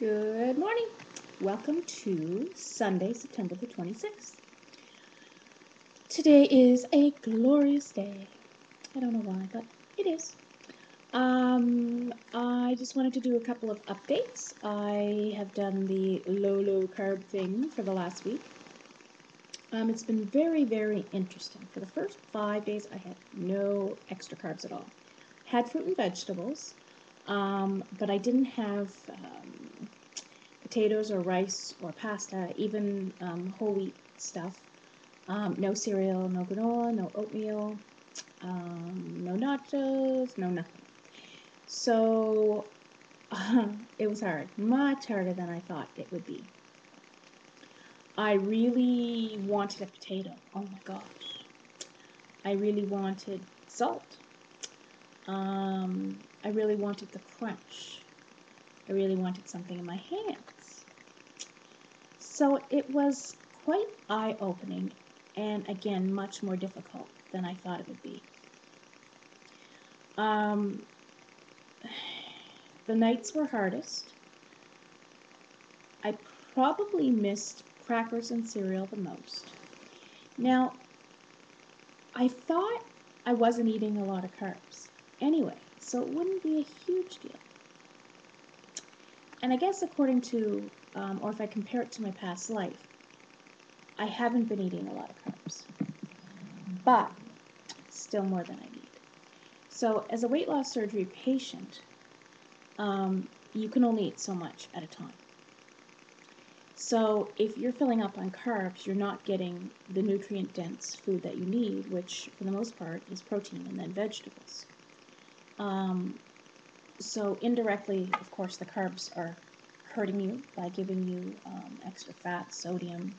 Good morning. Welcome to Sunday, September the 26th. Today is a glorious day. I don't know why, but it is. I just wanted to do a couple of updates. I have done the low carb thing for the last week. It's been very, very interesting. For the first 5 days, I had no extra carbs at all. Had fruit and vegetables, but I didn't have potatoes or rice or pasta, even whole wheat stuff. No cereal, no granola, no oatmeal, no nachos, no nothing. So it was hard, much harder than I thought it would be. I really wanted a potato. Oh my gosh. I really wanted salt. I really wanted the crunch. I really wanted something in my hands. So it was quite eye-opening and, again, much more difficult than I thought it would be. The nights were hardest. I probably missed crackers and cereal the most. Now, I thought I wasn't eating a lot of carbs anyway, so it wouldn't be a huge deal. And I guess according to, or if I compare it to my past life, I haven't been eating a lot of carbs, but still more than I need. So as a weight loss surgery patient, you can only eat so much at a time. So if you're filling up on carbs, you're not getting the nutrient-dense food that you need, which for the most part is protein and then vegetables. So indirectly, of course, the carbs are hurting you by giving you extra fat, sodium,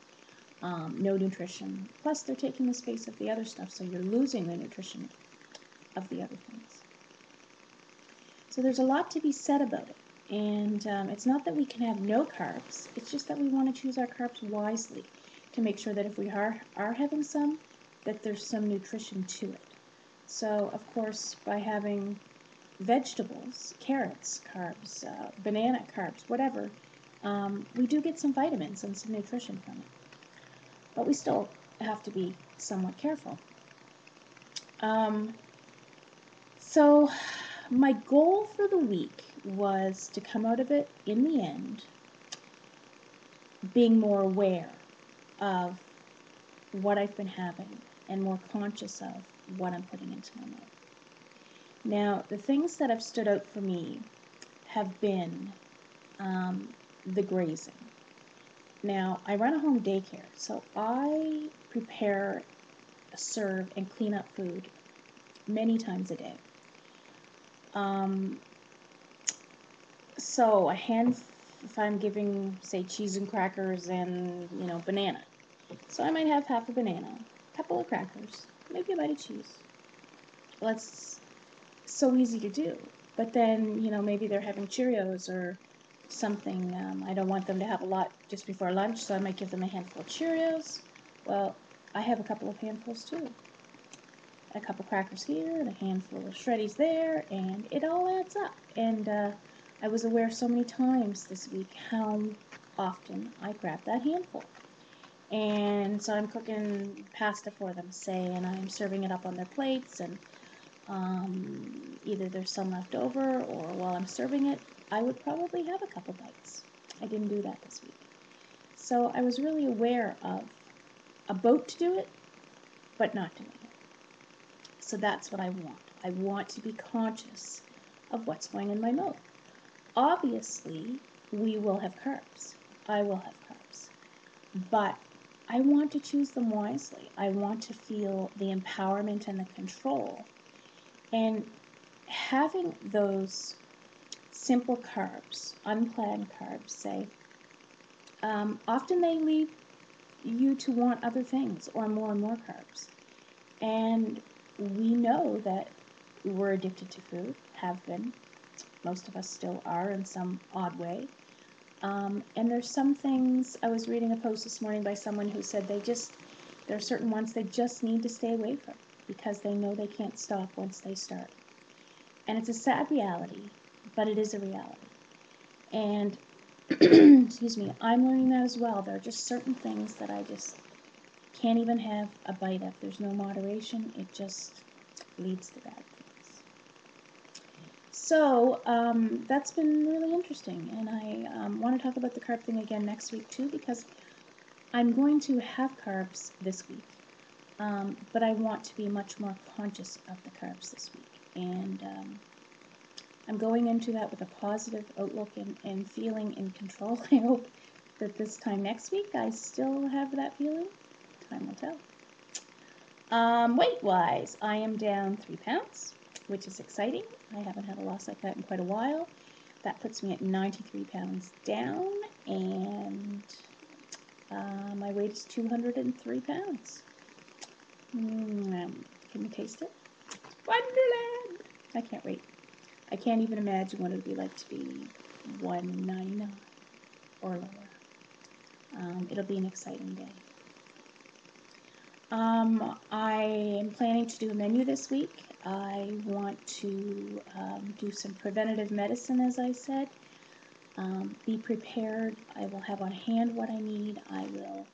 no nutrition. Plus, they're taking the space of the other stuff, so you're losing the nutrition of the other things. So there's a lot to be said about it. And it's not that we can have no carbs. It's just that we want to choose our carbs wisely to make sure that if we are having some, that there's some nutrition to it. So, of course, by having vegetables, carrots, carbs, banana carbs, whatever, we do get some vitamins and some nutrition from it. But we still have to be somewhat careful. So my goal for the week was to come out of it, in the end, being more aware of what I've been having and more conscious of what I'm putting into my mouth. Now, the things that have stood out for me have been the grazing. Now, I run a home daycare, so I prepare, serve, and clean up food many times a day. So if I'm giving, say, cheese and crackers and, banana. So I might have half a banana, a couple of crackers, maybe a bite of cheese. Well, it's so easy to do. But then, maybe they're having Cheerios or something. I don't want them to have a lot just before lunch, so I might give them a handful of Cheerios. Well, I have a couple of handfuls too. A couple crackers here and a handful of Shreddies there, and it all adds up. And I was aware so many times this week how often I grab that handful. And so I'm cooking pasta for them, say, and I'm serving it up on their plates, and either there's some left over, or while I'm serving it, I would probably have a couple bites. I didn't do that this week. So I was really aware of about to do it, but not doing it. So that's what I want. I want to be conscious of what's going in my mouth. Obviously, we will have carbs. I will have carbs. But I want to choose them wisely. I want to feel the empowerment and the control. And having those simple carbs, unplanned carbs, say, often they lead you to want other things or more and more carbs. And we know that we're addicted to food, have been. Most of us still are in some odd way. And there's some things, I was reading a post this morning by someone who said there are certain ones they just need to stay away from because they know they can't stop once they start. And it's a sad reality, but it is a reality. And excuse me, I'm learning that as well. There are just certain things that I just can't even have a bite of. There's no moderation. It just leads to bad things. So that's been really interesting, and I want to talk about the carb thing again next week too, because I'm going to have carbs this week, but I want to be much more conscious of the carbs this week, and I'm going into that with a positive outlook and feeling in control. I hope that this time next week I still have that feeling. Time will tell. Weight-wise, I am down 3 pounds, which is exciting. I haven't had a loss like that in quite a while. That puts me at 93 pounds down, and my weight is 203 pounds. Can you taste it? Wonderland! I can't wait. I can't even imagine what it would be like to be 199 or lower. It'll be an exciting day. I am planning to do a menu this week. I want to do some preventative medicine, as I said. Be prepared. I will have on hand what I need. I will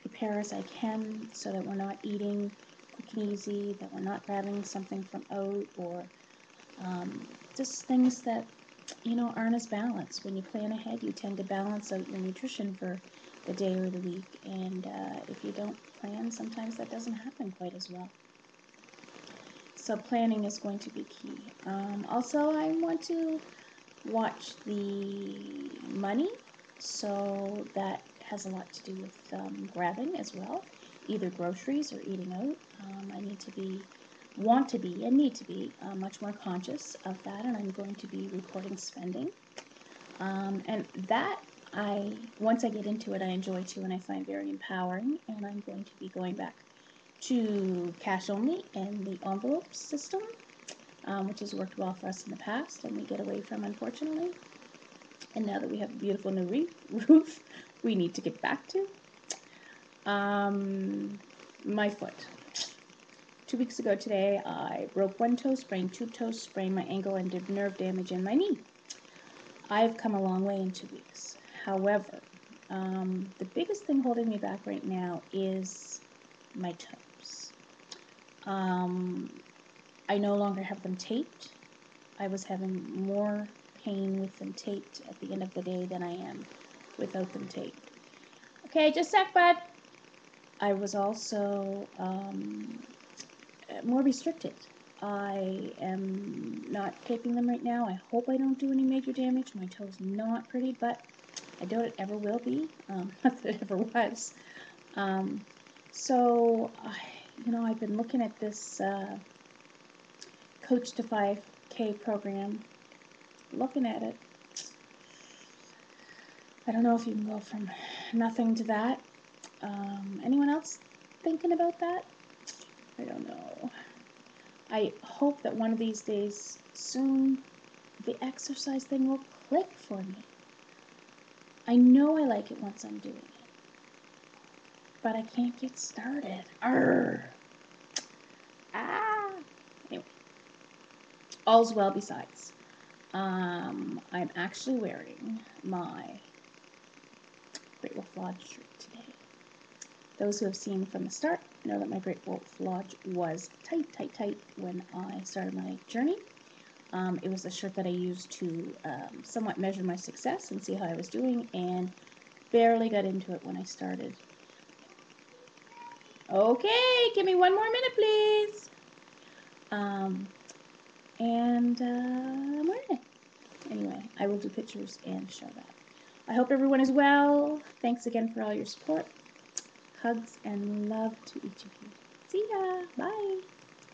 prepare as I can so that we're not eating quick and easy, that we're not grabbing something from out, or just things that, you know, aren't as balanced. When you plan ahead, you tend to balance out your nutrition for the day or the week, and if you don't plan, sometimes that doesn't happen quite as well. So planning is going to be key. Also, I want to watch the money, so that has a lot to do with grabbing as well, either groceries or eating out. I need to be need to be much more conscious of that, and I'm going to be reporting spending. And that, once I get into it, I enjoy too, and I find very empowering, and I'm going to be going back to cash only and the envelope system, which has worked well for us in the past, and we get away from, unfortunately. And now that we have a beautiful new roof, we need to get back to. My foot. 2 weeks ago today, I broke one toe, sprained 2 toes, sprained my ankle, and did nerve damage in my knee. I've come a long way in 2 weeks. However, the biggest thing holding me back right now is my toes. I no longer have them taped. I was having more pain with them taped at the end of the day than I am without them taped. Okay, just a sec, bud. I was also more restricted. I am not taping them right now. I hope I don't do any major damage. My toe's not pretty, but I doubt it ever will be. Not that it ever was. So, you know, I've been looking at this Coach to 5K program. Looking at it. I don't know if you can go from nothing to that. Anyone else thinking about that? I don't know. I hope that one of these days soon the exercise thing will click for me. I know I like it once I'm doing it, but I can't get started. Arrgh. Anyway, all's well besides. I'm actually wearing my Great Wolf Lodge shirt today. Those who have seen from the start know that my Great Wolf Lodge was tight, tight, tight when I started my journey. It was a shirt that I used to somewhat measure my success and see how I was doing, and barely got into it when I started. Okay, give me 1 more minute, please. I'm wearing it. Anyway, I will do pictures and show that. I hope everyone is well. Thanks again for all your support. Hugs and love to each of you. See ya. Bye.